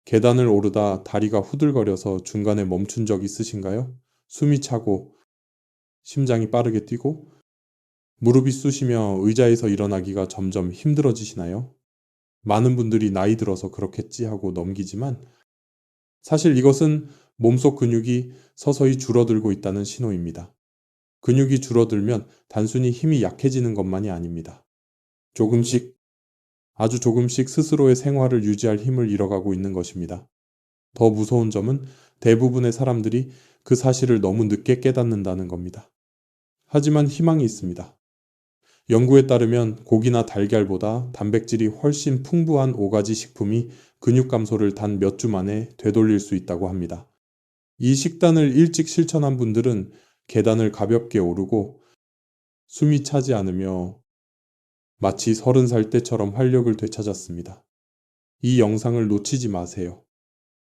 계단을 오르다 다리가 후들거려서 중간에 멈춘 적 있으신가요? 숨이 차고 심장이 빠르게 뛰고 무릎이 쑤시며 의자에서 일어나기가 점점 힘들어지시나요? 많은 분들이 나이 들어서 그렇겠지 하고 넘기지만 사실 이것은 몸속 근육이 서서히 줄어들고 있다는 신호입니다. 근육이 줄어들면 단순히 힘이 약해지는 것만이 아닙니다. 조금씩, 아주 조금씩 스스로의 생활을 유지할 힘을 잃어가고 있는 것입니다. 더 무서운 점은 대부분의 사람들이 그 사실을 너무 늦게 깨닫는다는 겁니다. 하지만 희망이 있습니다. 연구에 따르면 고기나 달걀보다 단백질이 훨씬 풍부한 5가지 식품이 근육 감소를 단 몇 주 만에 되돌릴 수 있다고 합니다. 이 식단을 일찍 실천한 분들은 계단을 가볍게 오르고 숨이 차지 않으며 마치 30살 때처럼 활력을 되찾았습니다. 이 영상을 놓치지 마세요.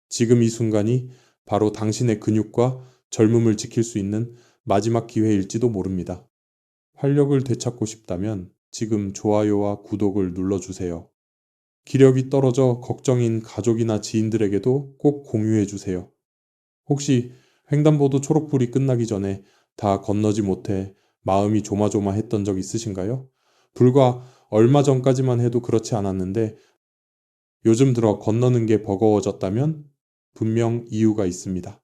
지금 이 순간이 바로 당신의 근육과 젊음을 지킬 수 있는 마지막 기회일지도 모릅니다. 활력을 되찾고 싶다면 지금 좋아요와 구독을 눌러주세요. 기력이 떨어져 걱정인 가족이나 지인들에게도 꼭 공유해주세요. 혹시 횡단보도 초록불이 끝나기 전에 다 건너지 못해 마음이 조마조마했던 적 있으신가요? 불과 얼마 전까지만 해도 그렇지 않았는데 요즘 들어 건너는 게 버거워졌다면 분명 이유가 있습니다.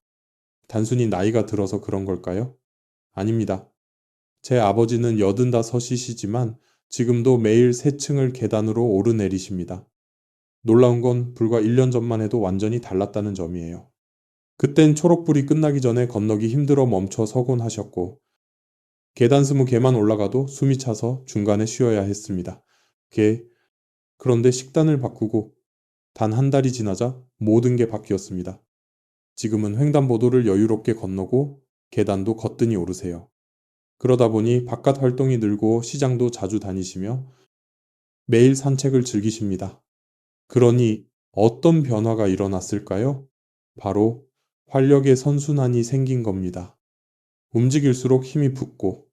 단순히 나이가 들어서 그런 걸까요? 아닙니다. 제 아버지는 85이시지만 지금도 매일 3층을 계단으로 오르내리십니다. 놀라운 건 불과 1년 전만 해도 완전히 달랐다는 점이에요. 그땐 초록불이 끝나기 전에 건너기 힘들어 멈춰 서곤 하셨고 계단 20개만 올라가도 숨이 차서 중간에 쉬어야 했습니다. 그런데 식단을 바꾸고 단 한 달이 지나자 모든 게 바뀌었습니다. 지금은 횡단보도를 여유롭게 건너고 계단도 거뜬히 오르세요. 그러다 보니 바깥 활동이 늘고 시장도 자주 다니시며 매일 산책을 즐기십니다. 그러니 어떤 변화가 일어났을까요? 바로 활력의 선순환이 생긴 겁니다. 움직일수록 힘이 붙고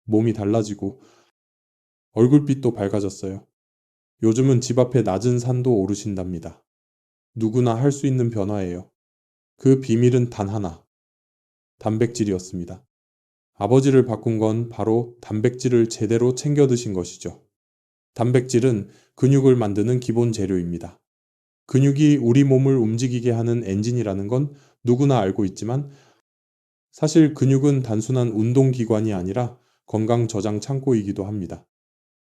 몸이 달라지고 얼굴빛도 밝아졌어요. 요즘은 집 앞에 낮은 산도 오르신답니다. 누구나 할 수 있는 변화예요. 그 비밀은 단 하나, 단백질이었습니다. 아버지를 바꾼 건 바로 단백질을 제대로 챙겨 드신 것이죠. 단백질은 근육을 만드는 기본 재료입니다. 근육이 우리 몸을 움직이게 하는 엔진이라는 건 누구나 알고 있지만 사실 근육은 단순한 운동기관이 아니라 건강 저장 창고이기도 합니다.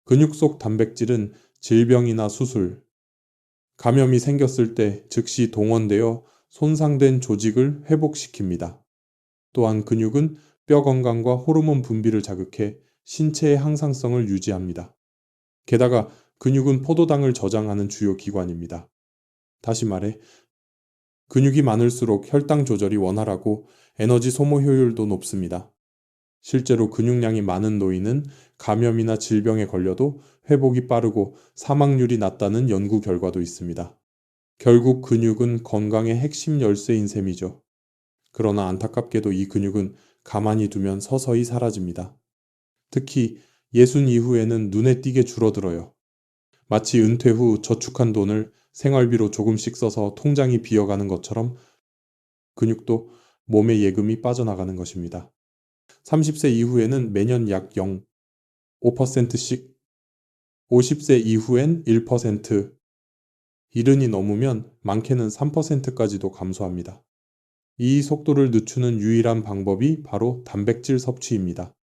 근육 속 단백질은 질병이나 수술, 감염이 생겼을 때 즉시 동원되어 손상된 조직을 회복시킵니다. 또한 근육은 뼈 건강과 호르몬 분비를 자극해 신체의 항상성을 유지합니다. 게다가 근육은 포도당을 저장하는 주요 기관입니다. 다시 말해, 근육이 많을수록 혈당 조절이 원활하고 에너지 소모 효율도 높습니다. 실제로 근육량이 많은 노인은 감염이나 질병에 걸려도 회복이 빠르고 사망률이 낮다는 연구 결과도 있습니다. 결국 근육은 건강의 핵심 열쇠인 셈이죠. 그러나 안타깝게도 이 근육은 가만히 두면 서서히 사라집니다. 특히 60 이후에는 눈에 띄게 줄어들어요. 마치 은퇴 후 저축한 돈을 생활비로 조금씩 써서 통장이 비어가는 것처럼 근육도 몸의 예금이 빠져나가는 것입니다. 30세 이후에는 매년 약 0.5%씩, 50세 이후엔 1%, 70이 넘으면 많게는 3%까지도 감소합니다. 이 속도를 늦추는 유일한 방법이 바로 단백질 섭취입니다.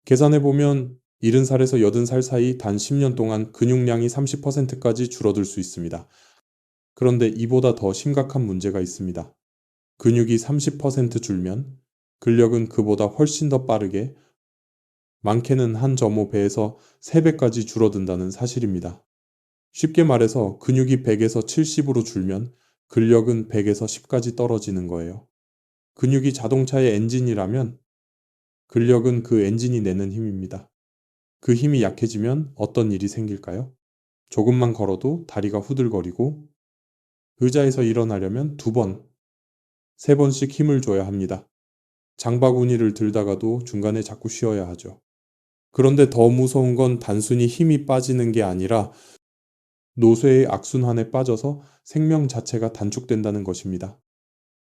계산해보면 70살에서 80살 사이 단 10년 동안 근육량이 30%까지 줄어들 수 있습니다. 그런데 이보다 더 심각한 문제가 있습니다. 근육이 30% 줄면 근력은 그보다 훨씬 더 빠르게 많게는 1.5배에서 3배까지 줄어든다는 사실입니다. 쉽게 말해서 근육이 100에서 70으로 줄면 근력은 100에서 10까지 떨어지는 거예요. 근육이 자동차의 엔진이라면 근력은 그 엔진이 내는 힘입니다. 그 힘이 약해지면 어떤 일이 생길까요? 조금만 걸어도 다리가 후들거리고 의자에서 일어나려면 2번, 3번씩 힘을 줘야 합니다. 장바구니를 들다가도 중간에 자꾸 쉬어야 하죠. 그런데 더 무서운 건 단순히 힘이 빠지는 게 아니라 노쇠의 악순환에 빠져서 생명 자체가 단축된다는 것입니다.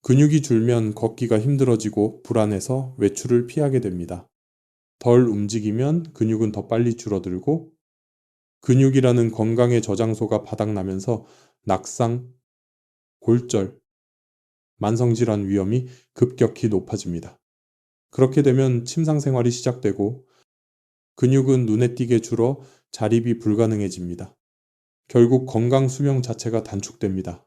근육이 줄면 걷기가 힘들어지고 불안해서 외출을 피하게 됩니다. 덜 움직이면 근육은 더 빨리 줄어들고 근육이라는 건강의 저장소가 바닥나면서 낙상, 골절, 만성질환 위험이 급격히 높아집니다. 그렇게 되면 침상 생활이 시작되고 근육은 눈에 띄게 줄어 자립이 불가능해집니다. 결국 건강 수명 자체가 단축됩니다.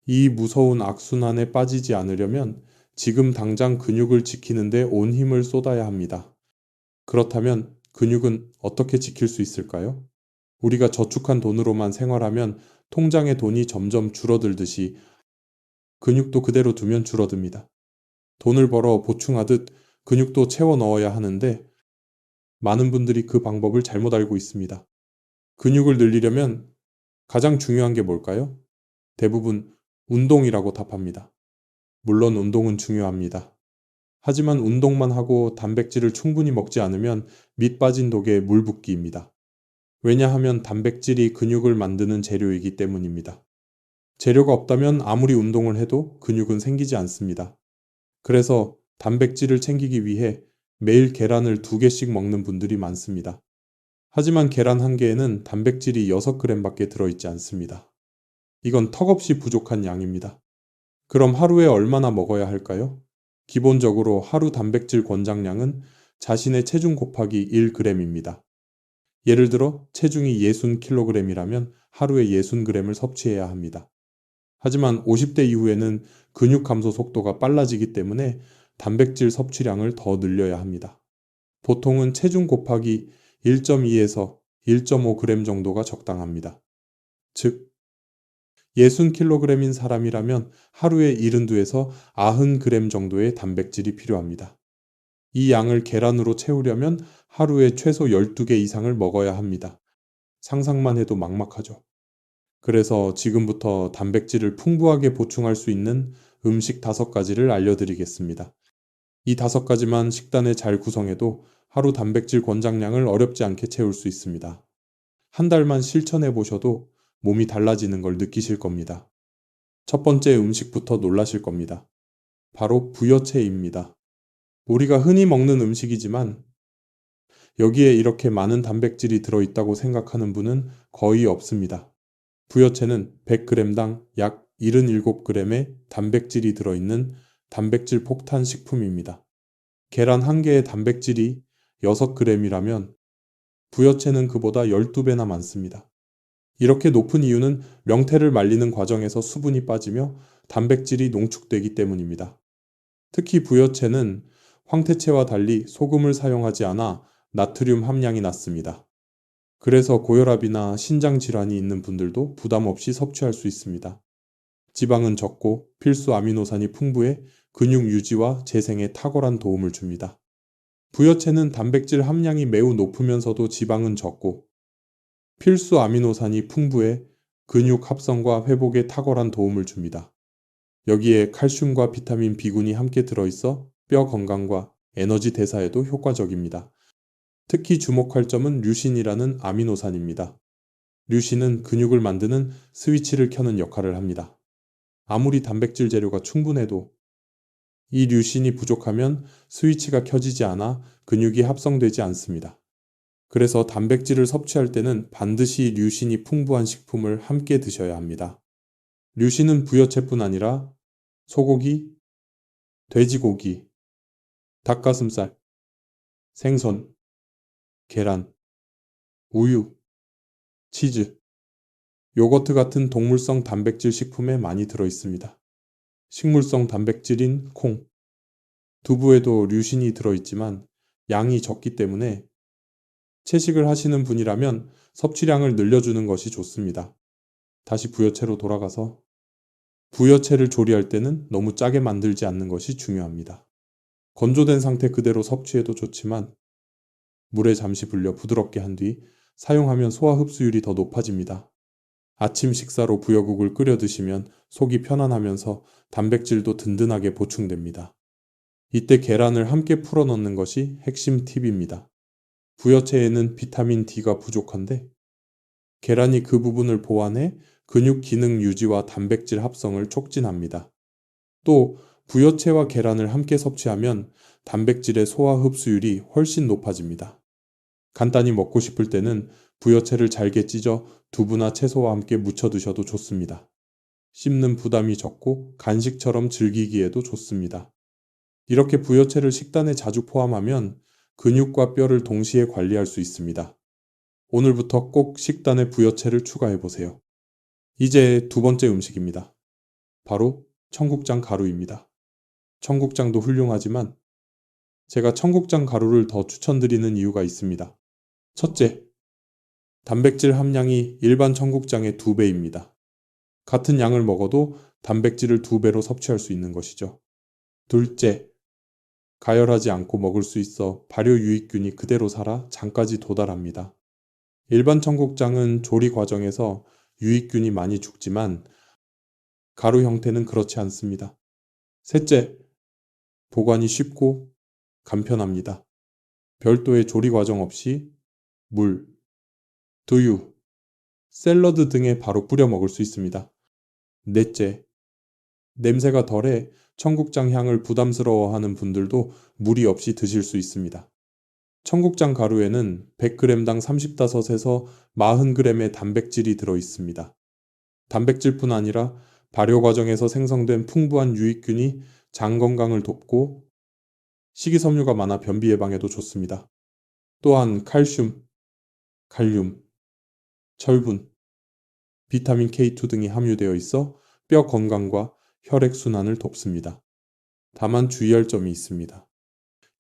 이 무서운 악순환에 빠지지 않으려면 지금 당장 근육을 지키는데 온 힘을 쏟아야 합니다. 그렇다면 근육은 어떻게 지킬 수 있을까요? 우리가 저축한 돈으로만 생활하면 통장의 돈이 점점 줄어들듯이 근육도 그대로 두면 줄어듭니다. 돈을 벌어 보충하듯 근육도 채워 넣어야 하는데 많은 분들이 그 방법을 잘못 알고 있습니다. 근육을 늘리려면 가장 중요한 게 뭘까요? 대부분 운동이라고 답합니다. 물론 운동은 중요합니다. 하지만 운동만 하고 단백질을 충분히 먹지 않으면 밑 빠진 독에 물 붓기입니다. 왜냐하면 단백질이 근육을 만드는 재료이기 때문입니다. 재료가 없다면 아무리 운동을 해도 근육은 생기지 않습니다. 그래서 단백질을 챙기기 위해 매일 계란을 2개씩 먹는 분들이 많습니다. 하지만 계란 1개에는 단백질이 6g밖에 들어있지 않습니다. 이건 턱없이 부족한 양입니다. 그럼 하루에 얼마나 먹어야 할까요? 기본적으로 하루 단백질 권장량은 자신의 체중 곱하기 1g입니다. 예를 들어 체중이 60kg이라면 하루에 60g을 섭취해야 합니다. 하지만 50대 이후에는 근육 감소 속도가 빨라지기 때문에 단백질 섭취량을 더 늘려야 합니다. 보통은 체중 곱하기 1.2에서 1.5g 정도가 적당합니다. 즉, 60kg인 사람이라면 하루에 72에서 90g 정도의 단백질이 필요합니다. 이 양을 계란으로 채우려면 하루에 최소 12개 이상을 먹어야 합니다. 상상만 해도 막막하죠. 그래서 지금부터 단백질을 풍부하게 보충할 수 있는 음식 5가지를 알려드리겠습니다. 이 5가지만 식단에 잘 구성해도 하루 단백질 권장량을 어렵지 않게 채울 수 있습니다. 한 달만 실천해 보셔도 몸이 달라지는 걸 느끼실 겁니다. 첫 번째 음식부터 놀라실 겁니다. 바로 부여채입니다. 우리가 흔히 먹는 음식이지만 여기에 이렇게 많은 단백질이 들어있다고 생각하는 분은 거의 없습니다. 부여채는 100g당 약 77g의 단백질이 들어있는 단백질 폭탄 식품입니다. 계란 1개의 단백질이 6g이라면 부여채는 그보다 12배나 많습니다. 이렇게 높은 이유는 명태를 말리는 과정에서 수분이 빠지며 단백질이 농축되기 때문입니다. 특히 부여채는 황태채와 달리 소금을 사용하지 않아 나트륨 함량이 낮습니다. 그래서 고혈압이나 신장 질환이 있는 분들도 부담 없이 섭취할 수 있습니다. 지방은 적고 필수 아미노산이 풍부해 근육 유지와 재생에 탁월한 도움을 줍니다. 부여채는 단백질 함량이 매우 높으면서도 지방은 적고 필수 아미노산이 풍부해 근육 합성과 회복에 탁월한 도움을 줍니다. 여기에 칼슘과 비타민 B군이 함께 들어있어 뼈 건강과 에너지 대사에도 효과적입니다. 특히 주목할 점은 류신이라는 아미노산입니다. 류신은 근육을 만드는 스위치를 켜는 역할을 합니다. 아무리 단백질 재료가 충분해도 이 류신이 부족하면 스위치가 켜지지 않아 근육이 합성되지 않습니다. 그래서 단백질을 섭취할 때는 반드시 류신이 풍부한 식품을 함께 드셔야 합니다. 류신은 부여채뿐 아니라 소고기, 돼지고기, 닭가슴살, 생선, 계란, 우유, 치즈, 요거트 같은 동물성 단백질 식품에 많이 들어있습니다. 식물성 단백질인 콩, 두부에도 류신이 들어있지만 양이 적기 때문에 채식을 하시는 분이라면 섭취량을 늘려주는 것이 좋습니다. 다시 부여채로 돌아가서 부여채를 조리할 때는 너무 짜게 만들지 않는 것이 중요합니다. 건조된 상태 그대로 섭취해도 좋지만 물에 잠시 불려 부드럽게 한 뒤 사용하면 소화 흡수율이 더 높아집니다. 아침 식사로 부여국을 끓여 드시면 속이 편안하면서 단백질도 든든하게 보충됩니다. 이때 계란을 함께 풀어 넣는 것이 핵심 팁입니다. 부여채에는 비타민 D가 부족한데 계란이 그 부분을 보완해 근육 기능 유지와 단백질 합성을 촉진합니다. 또 부여채와 계란을 함께 섭취하면 단백질의 소화 흡수율이 훨씬 높아집니다. 간단히 먹고 싶을 때는 부여채를 잘게 찢어 두부나 채소와 함께 무쳐 드셔도 좋습니다. 씹는 부담이 적고 간식처럼 즐기기에도 좋습니다. 이렇게 부여채를 식단에 자주 포함하면 근육과 뼈를 동시에 관리할 수 있습니다. 오늘부터 꼭 식단에 부여채를 추가해 보세요. 이제 두 번째 음식입니다. 바로 청국장 가루입니다. 청국장도 훌륭하지만 제가 청국장 가루를 더 추천드리는 이유가 있습니다. 첫째, 단백질 함량이 일반 청국장의 2배입니다. 같은 양을 먹어도 단백질을 2배로 섭취할 수 있는 것이죠. 둘째, 가열하지 않고 먹을 수 있어 발효 유익균이 그대로 살아 장까지 도달합니다. 일반 청국장은 조리 과정에서 유익균이 많이 죽지만 가루 형태는 그렇지 않습니다. 셋째, 보관이 쉽고 간편합니다. 별도의 조리 과정 없이 물, 두유, 샐러드 등에 바로 뿌려 먹을 수 있습니다. 넷째, 냄새가 덜해 청국장 향을 부담스러워하는 분들도 무리 없이 드실 수 있습니다. 청국장 가루에는 100g당 35에서 40g의 단백질이 들어 있습니다. 단백질뿐 아니라 발효 과정에서 생성된 풍부한 유익균이 장 건강을 돕고 식이섬유가 많아 변비 예방에도 좋습니다. 또한 칼슘, 칼륨, 철분, 비타민 K2 등이 함유되어 있어 뼈 건강과 혈액순환을 돕습니다. 다만 주의할 점이 있습니다.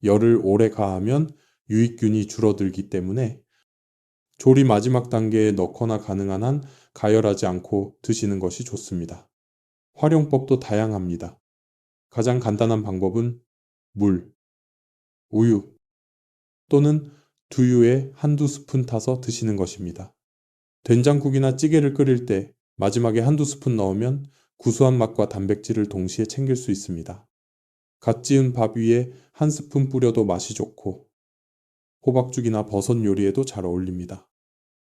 열을 오래 가하면 유익균이 줄어들기 때문에 조리 마지막 단계에 넣거나 가능한 한 가열하지 않고 드시는 것이 좋습니다. 활용법도 다양합니다. 가장 간단한 방법은 물, 우유 또는 두유에 한두 스푼 타서 드시는 것입니다. 된장국이나 찌개를 끓일 때 마지막에 한두 스푼 넣으면 구수한 맛과 단백질을 동시에 챙길 수 있습니다. 갓 지은 밥 위에 한 스푼 뿌려도 맛이 좋고 호박죽이나 버섯 요리에도 잘 어울립니다.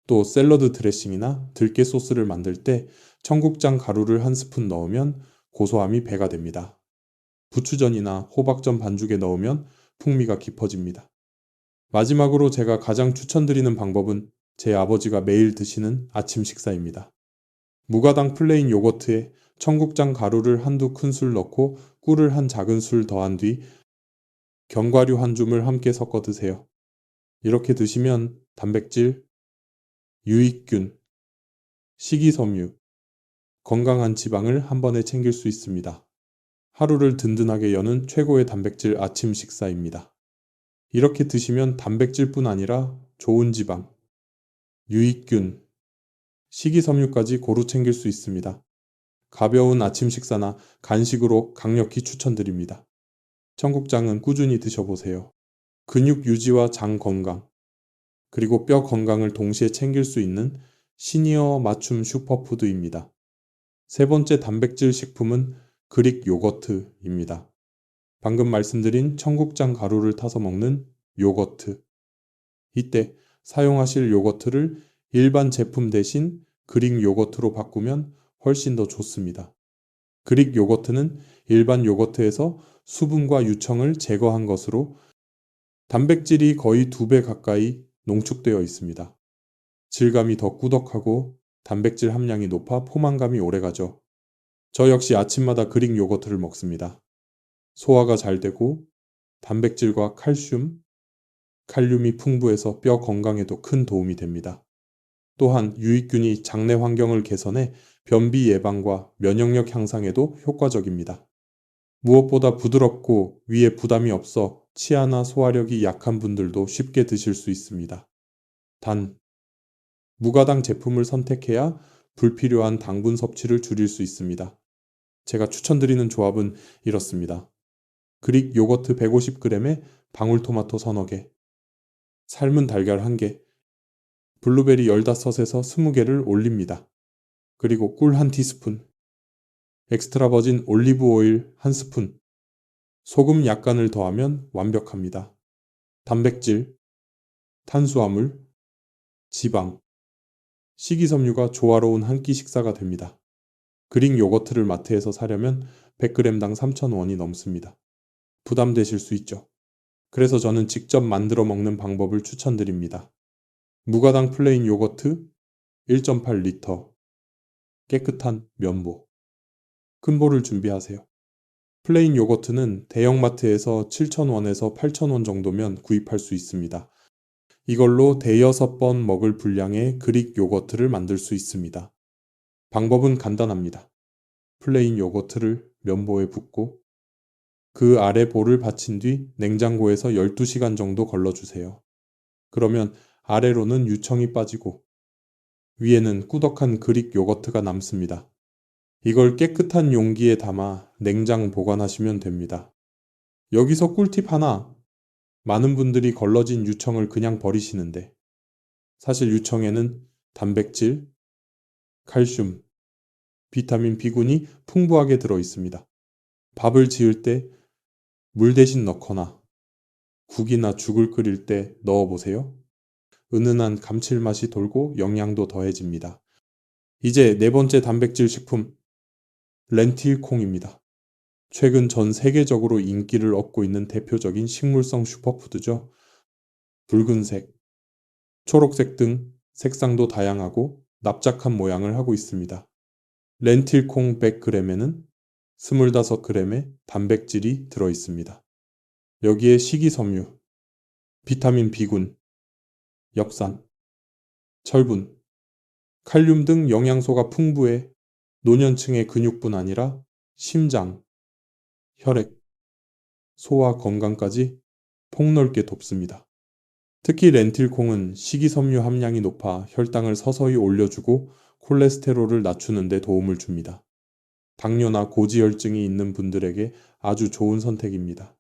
또 샐러드 드레싱이나 들깨 소스를 만들 때 청국장 가루를 한 스푼 넣으면 고소함이 배가 됩니다. 부추전이나 호박전 반죽에 넣으면 풍미가 깊어집니다. 마지막으로 제가 가장 추천드리는 방법은 제 아버지가 매일 드시는 아침 식사입니다. 무가당 플레인 요거트에 청국장 가루를 한두 큰술 넣고 꿀을 한 작은 술 더한 뒤 견과류 한 줌을 함께 섞어 드세요. 이렇게 드시면 단백질, 유익균, 식이섬유, 건강한 지방을 한 번에 챙길 수 있습니다. 하루를 든든하게 여는 최고의 단백질 아침 식사입니다. 이렇게 드시면 단백질뿐 아니라 좋은 지방, 유익균, 식이섬유까지 고루 챙길 수 있습니다. 가벼운 아침 식사나 간식으로 강력히 추천드립니다. 청국장은 꾸준히 드셔보세요. 근육 유지와 장 건강, 그리고 뼈 건강을 동시에 챙길 수 있는 시니어 맞춤 슈퍼푸드입니다. 세 번째 단백질 식품은 그릭 요거트입니다. 방금 말씀드린 청국장 가루를 타서 먹는 요거트. 이때 사용하실 요거트를 일반 제품 대신 그릭 요거트로 바꾸면 훨씬 더 좋습니다. 그릭 요거트는 일반 요거트에서 수분과 유청을 제거한 것으로 단백질이 거의 2배 가까이 농축되어 있습니다. 질감이 더 꾸덕하고 단백질 함량이 높아 포만감이 오래가죠. 저 역시 아침마다 그릭 요거트를 먹습니다. 소화가 잘 되고 단백질과 칼슘, 칼륨이 풍부해서 뼈 건강에도 큰 도움이 됩니다. 또한 유익균이 장내 환경을 개선해 변비 예방과 면역력 향상에도 효과적입니다. 무엇보다 부드럽고 위에 부담이 없어 치아나 소화력이 약한 분들도 쉽게 드실 수 있습니다. 단, 무가당 제품을 선택해야 불필요한 당분 섭취를 줄일 수 있습니다. 제가 추천드리는 조합은 이렇습니다. 그릭 요거트 150g에 방울토마토 서너 개, 삶은 달걀 1개, 블루베리 15에서 20개를 올립니다. 그리고 꿀 1티스푼, 엑스트라 버진 올리브 오일 1스푼, 소금 약간을 더하면 완벽합니다. 단백질, 탄수화물, 지방, 식이섬유가 조화로운 한 끼 식사가 됩니다. 그릭 요거트를 마트에서 사려면 100g당 3,000원이 넘습니다. 부담되실 수 있죠. 그래서 저는 직접 만들어 먹는 방법을 추천드립니다. 무가당 플레인 요거트 1.8리터, 깨끗한 면보. 큰 볼을 준비하세요. 플레인 요거트는 대형마트에서 7,000원에서 8,000원 정도면 구입할 수 있습니다. 이걸로 대여섯 번 먹을 분량의 그릭 요거트를 만들 수 있습니다. 방법은 간단합니다. 플레인 요거트를 면보에 붓고 그 아래 볼을 받친 뒤 냉장고에서 12시간 정도 걸러주세요. 그러면 아래로는 유청이 빠지고 위에는 꾸덕한 그릭 요거트가 남습니다. 이걸 깨끗한 용기에 담아 냉장 보관하시면 됩니다. 여기서 꿀팁 하나. 많은 분들이 걸러진 유청을 그냥 버리시는데 사실 유청에는 단백질, 칼슘, 비타민 B군이 풍부하게 들어 있습니다. 밥을 지을 때 물 대신 넣거나 국이나 죽을 끓일 때 넣어보세요. 은은한 감칠맛이 돌고 영양도 더해집니다. 이제 네 번째 단백질 식품, 렌틸콩입니다. 최근 전 세계적으로 인기를 얻고 있는 대표적인 식물성 슈퍼푸드죠. 붉은색, 초록색 등 색상도 다양하고 납작한 모양을 하고 있습니다. 렌틸콩 100g에는 25g의 단백질이 들어 있습니다. 여기에 식이섬유, 비타민 B군, 엽산, 철분, 칼륨 등 영양소가 풍부해 노년층의 근육뿐 아니라 심장, 혈액, 소화 건강까지 폭넓게 돕습니다. 특히 렌틸콩은 식이섬유 함량이 높아 혈당을 서서히 올려주고 콜레스테롤을 낮추는 데 도움을 줍니다. 당뇨나 고지혈증이 있는 분들에게 아주 좋은 선택입니다.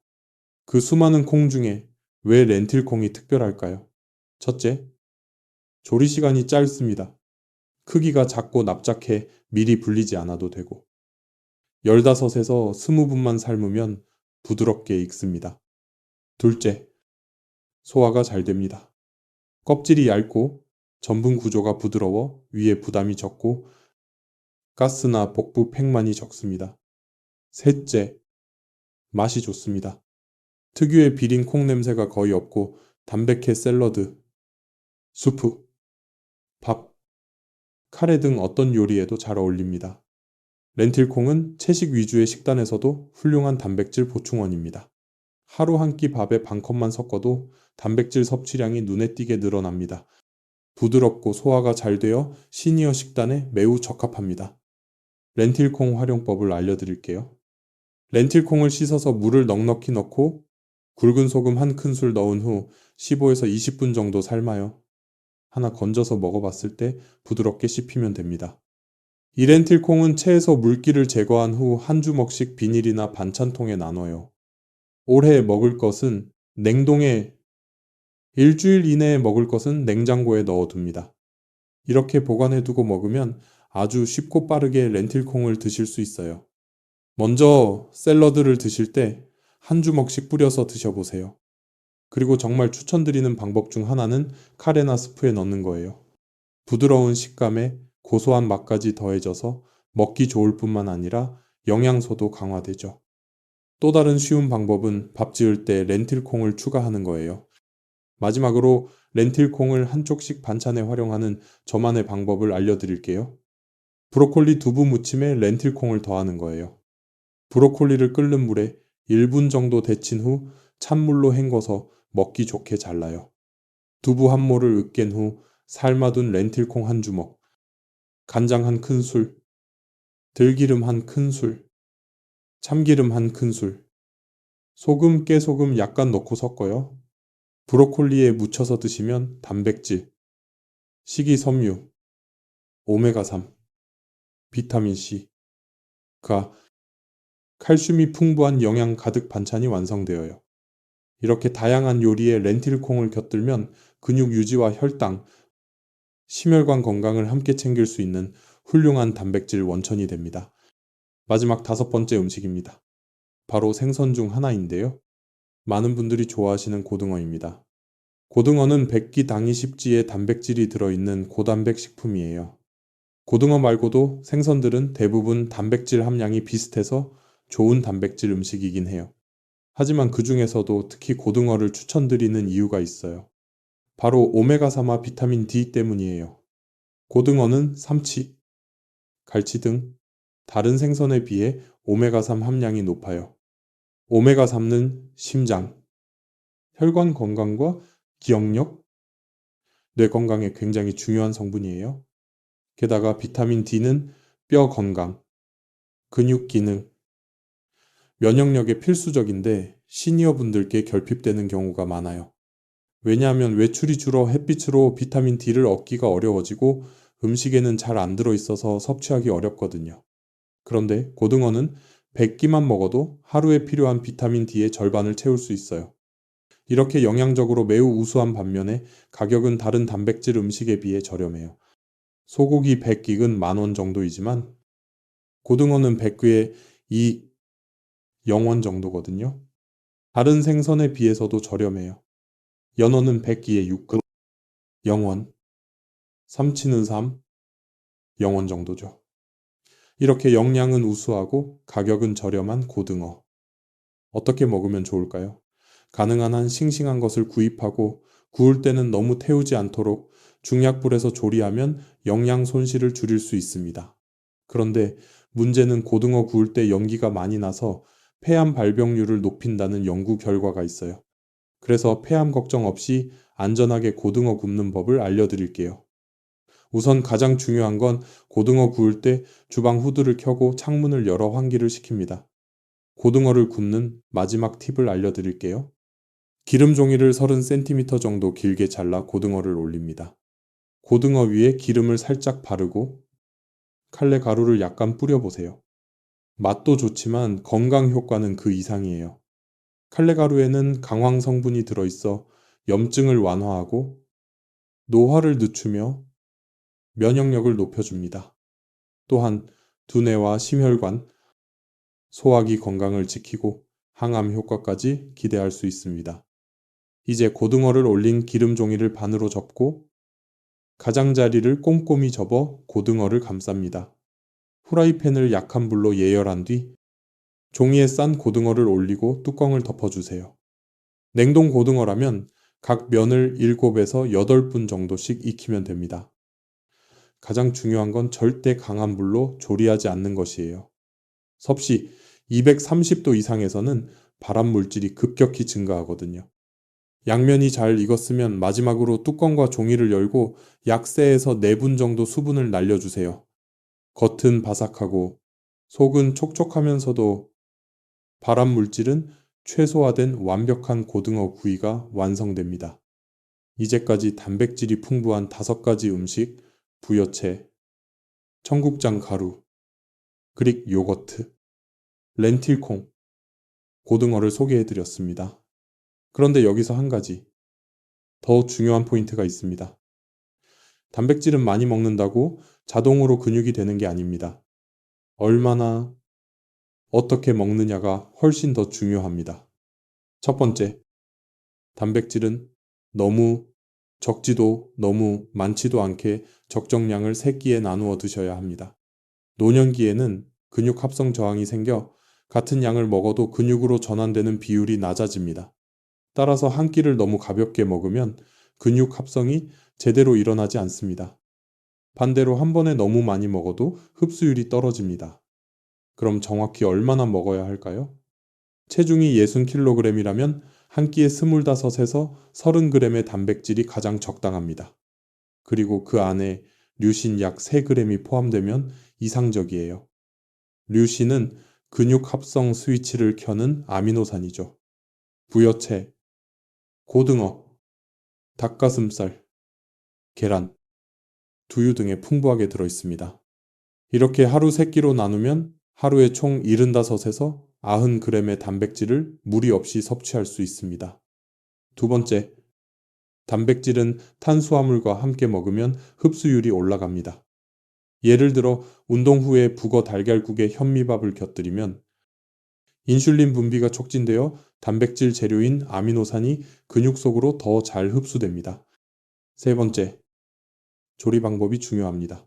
그 수많은 콩 중에 왜 렌틸콩이 특별할까요? 첫째, 조리 시간이 짧습니다. 크기가 작고 납작해 미리 불리지 않아도 되고 15에서 20분만 삶으면 부드럽게 익습니다. 둘째, 소화가 잘 됩니다. 껍질이 얇고 전분 구조가 부드러워 위에 부담이 적고 가스나 복부 팽만이 적습니다. 셋째, 맛이 좋습니다. 특유의 비린 콩 냄새가 거의 없고 담백해 샐러드, 수프, 밥, 카레 등 어떤 요리에도 잘 어울립니다. 렌틸콩은 채식 위주의 식단에서도 훌륭한 단백질 보충원입니다. 하루 한 끼 밥에 반 컵만 섞어도 단백질 섭취량이 눈에 띄게 늘어납니다. 부드럽고 소화가 잘 되어 시니어 식단에 매우 적합합니다. 렌틸콩 활용법을 알려드릴게요. 렌틸콩을 씻어서 물을 넉넉히 넣고 굵은 소금 한 큰술 넣은 후 15에서 20분 정도 삶아요. 하나 건져서 먹어봤을 때 부드럽게 씹히면 됩니다. 이 렌틸콩은 체에서 물기를 제거한 후 한 주먹씩 비닐이나 반찬통에 나눠요. 올해 먹을 것은 냉동에 일주일 이내에 먹을 것은 냉장고에 넣어둡니다. 이렇게 보관해두고 먹으면 아주 쉽고 빠르게 렌틸콩을 드실 수 있어요. 먼저 샐러드를 드실 때 한 주먹씩 뿌려서 드셔보세요. 그리고 정말 추천드리는 방법 중 하나는 카레나 스프에 넣는 거예요. 부드러운 식감에 고소한 맛까지 더해져서 먹기 좋을 뿐만 아니라 영양소도 강화되죠. 또 다른 쉬운 방법은 밥 지을 때 렌틸콩을 추가하는 거예요. 마지막으로 렌틸콩을 한쪽씩 반찬에 활용하는 저만의 방법을 알려드릴게요. 브로콜리 두부 무침에 렌틸콩을 더하는 거예요. 브로콜리를 끓는 물에 1분 정도 데친 후 찬물로 헹궈서 먹기 좋게 잘라요. 두부 한 모를 으깬 후 삶아둔 렌틸콩 한 주먹, 간장 한 큰술, 들기름 한 큰술, 참기름 한 큰술, 소금, 깨소금 약간 넣고 섞어요. 브로콜리에 묻혀서 드시면 단백질, 식이섬유, 오메가3, 비타민C, 가, 칼슘이 풍부한 영양 가득 반찬이 완성되어요. 이렇게 다양한 요리에 렌틸콩을 곁들면 근육 유지와 혈당, 심혈관 건강을 함께 챙길 수 있는 훌륭한 단백질 원천이 됩니다. 마지막 다섯 번째 음식입니다. 바로 생선 중 하나인데요. 많은 분들이 좋아하시는 고등어입니다. 고등어는 백기 당이십지의 단백질이 들어있는 고단백 식품이에요. 고등어 말고도 생선들은 대부분 단백질 함량이 비슷해서 좋은 단백질 음식이긴 해요. 하지만 그 중에서도 특히 고등어를 추천드리는 이유가 있어요. 바로 오메가3와 비타민 D 때문이에요. 고등어는 삼치, 갈치 등 다른 생선에 비해 오메가3 함량이 높아요. 오메가3는 심장, 혈관 건강과 기억력, 뇌 건강에 굉장히 중요한 성분이에요. 게다가 비타민 D는 뼈 건강, 근육 기능, 면역력에 필수적인데 시니어 분들께 결핍되는 경우가 많아요. 왜냐하면 외출이 줄어 햇빛으로 비타민 D를 얻기가 어려워지고 음식에는 잘 안 들어있어서 섭취하기 어렵거든요. 그런데 고등어는 100끼만 먹어도 하루에 필요한 비타민 D의 절반을 채울 수 있어요. 이렇게 영양적으로 매우 우수한 반면에 가격은 다른 단백질 음식에 비해 저렴해요. 소고기 100끼는 10,000원 정도이지만 고등어는 100끼에 0원 정도거든요. 다른 생선에 비해서도 저렴해요. 연어는 100끼에 6금, 0원, 삼치는 0원 정도죠. 이렇게 영양은 우수하고 가격은 저렴한 고등어. 어떻게 먹으면 좋을까요? 가능한 한 싱싱한 것을 구입하고 구울 때는 너무 태우지 않도록 중약불에서 조리하면 영양 손실을 줄일 수 있습니다. 그런데 문제는 고등어 구울 때 연기가 많이 나서 폐암 발병률을 높인다는 연구 결과가 있어요. 그래서 폐암 걱정 없이 안전하게 고등어 굽는 법을 알려드릴게요. 우선 가장 중요한 건 고등어 구울 때 주방 후드를 켜고 창문을 열어 환기를 시킵니다. 고등어를 굽는 마지막 팁을 알려드릴게요. 기름 종이를 30cm 정도 길게 잘라 고등어를 올립니다. 고등어 위에 기름을 살짝 바르고 칼레 가루를 약간 뿌려보세요. 맛도 좋지만 건강 효과는 그 이상이에요. 칼레 가루에는 강황 성분이 들어있어 염증을 완화하고 노화를 늦추며 면역력을 높여줍니다. 또한 두뇌와 심혈관, 소화기 건강을 지키고 항암 효과까지 기대할 수 있습니다. 이제 고등어를 올린 기름 종이를 반으로 접고 가장자리를 꼼꼼히 접어 고등어를 감쌉니다. 후라이팬을 약한 불로 예열한 뒤 종이에 싼 고등어를 올리고 뚜껑을 덮어주세요. 냉동 고등어라면 각 면을 7에서 8분 정도씩 익히면 됩니다. 가장 중요한 건 절대 강한 불로 조리하지 않는 것이에요. 섭씨 230도 이상에서는 발암 물질이 급격히 증가하거든요. 양면이 잘 익었으면 마지막으로 뚜껑과 종이를 열고 약 3에서 4분 정도 수분을 날려주세요. 겉은 바삭하고 속은 촉촉하면서도 발암 물질은 최소화된 완벽한 고등어 구이가 완성됩니다. 이제까지 단백질이 풍부한 5가지 음식, 부여채, 청국장 가루, 그릭 요거트, 렌틸콩, 고등어를 소개해드렸습니다. 그런데 여기서 한 가지 더 중요한 포인트가 있습니다. 단백질은 많이 먹는다고 자동으로 근육이 되는 게 아닙니다. 얼마나, 어떻게 먹느냐가 훨씬 더 중요합니다. 첫 번째, 단백질은 너무 적지도 너무 많지도 않게 적정량을 3끼에 나누어 드셔야 합니다. 노년기에는 근육 합성 저항이 생겨 같은 양을 먹어도 근육으로 전환되는 비율이 낮아집니다. 따라서 한 끼를 너무 가볍게 먹으면 근육 합성이 제대로 일어나지 않습니다. 반대로 한 번에 너무 많이 먹어도 흡수율이 떨어집니다. 그럼 정확히 얼마나 먹어야 할까요? 체중이 60kg이라면 한 끼에 25에서 30g의 단백질이 가장 적당합니다. 그리고 그 안에 류신 약 3g이 포함되면 이상적이에요. 류신은 근육 합성 스위치를 켜는 아미노산이죠. 부여채, 고등어, 닭가슴살, 계란, 두유 등에 풍부하게 들어있습니다. 이렇게 하루 3끼로 나누면 하루에 총 75에서 90g의 단백질을 무리 없이 섭취할 수 있습니다. 두 번째, 단백질은 탄수화물과 함께 먹으면 흡수율이 올라갑니다. 예를 들어 운동 후에 북어 달걀국에 현미밥을 곁들이면 인슐린 분비가 촉진되어 단백질 재료인 아미노산이 근육 속으로 더 잘 흡수됩니다. 세 번째, 조리 방법이 중요합니다.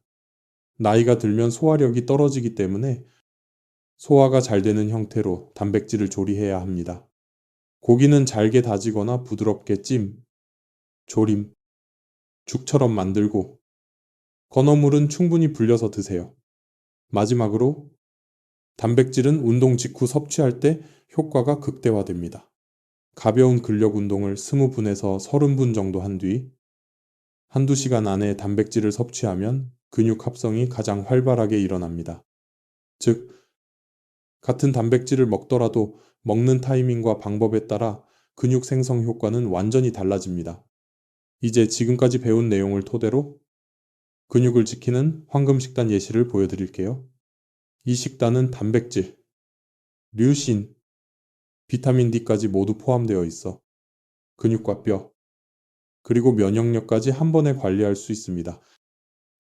나이가 들면 소화력이 떨어지기 때문에 소화가 잘 되는 형태로 단백질을 조리해야 합니다. 고기는 잘게 다지거나 부드럽게 찜, 조림, 죽처럼 만들고 건어물은 충분히 불려서 드세요. 마지막으로 단백질은 운동 직후 섭취할 때 효과가 극대화됩니다. 가벼운 근력 운동을 20분에서 30분 정도 한 뒤 한두 시간 안에 단백질을 섭취하면 근육 합성이 가장 활발하게 일어납니다. 즉, 같은 단백질을 먹더라도 먹는 타이밍과 방법에 따라 근육 생성 효과는 완전히 달라집니다. 이제 지금까지 배운 내용을 토대로 근육을 지키는 황금 식단 예시를 보여드릴게요. 이 식단은 단백질, 류신, 비타민 D까지 모두 포함되어 있어 근육과 뼈, 그리고 면역력까지 한 번에 관리할 수 있습니다.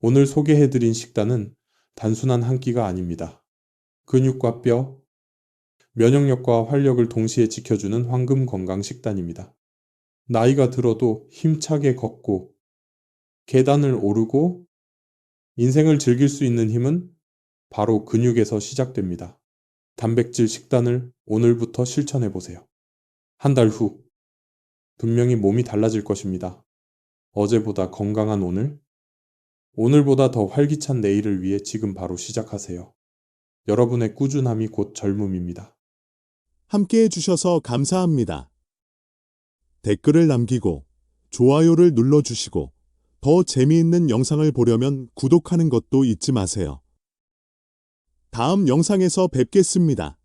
오늘 소개해드린 식단은 단순한 한 끼가 아닙니다. 근육과 뼈, 면역력과 활력을 동시에 지켜주는 황금 건강 식단입니다. 나이가 들어도 힘차게 걷고 계단을 오르고 인생을 즐길 수 있는 힘은 바로 근육에서 시작됩니다. 단백질 식단을 오늘부터 실천해 보세요. 한 달 후, 분명히 몸이 달라질 것입니다. 어제보다 건강한 오늘, 오늘보다 더 활기찬 내일을 위해 지금 바로 시작하세요. 여러분의 꾸준함이 곧 젊음입니다. 함께 해주셔서 감사합니다. 댓글을 남기고 좋아요를 눌러주시고 더 재미있는 영상을 보려면 구독하는 것도 잊지 마세요. 다음 영상에서 뵙겠습니다.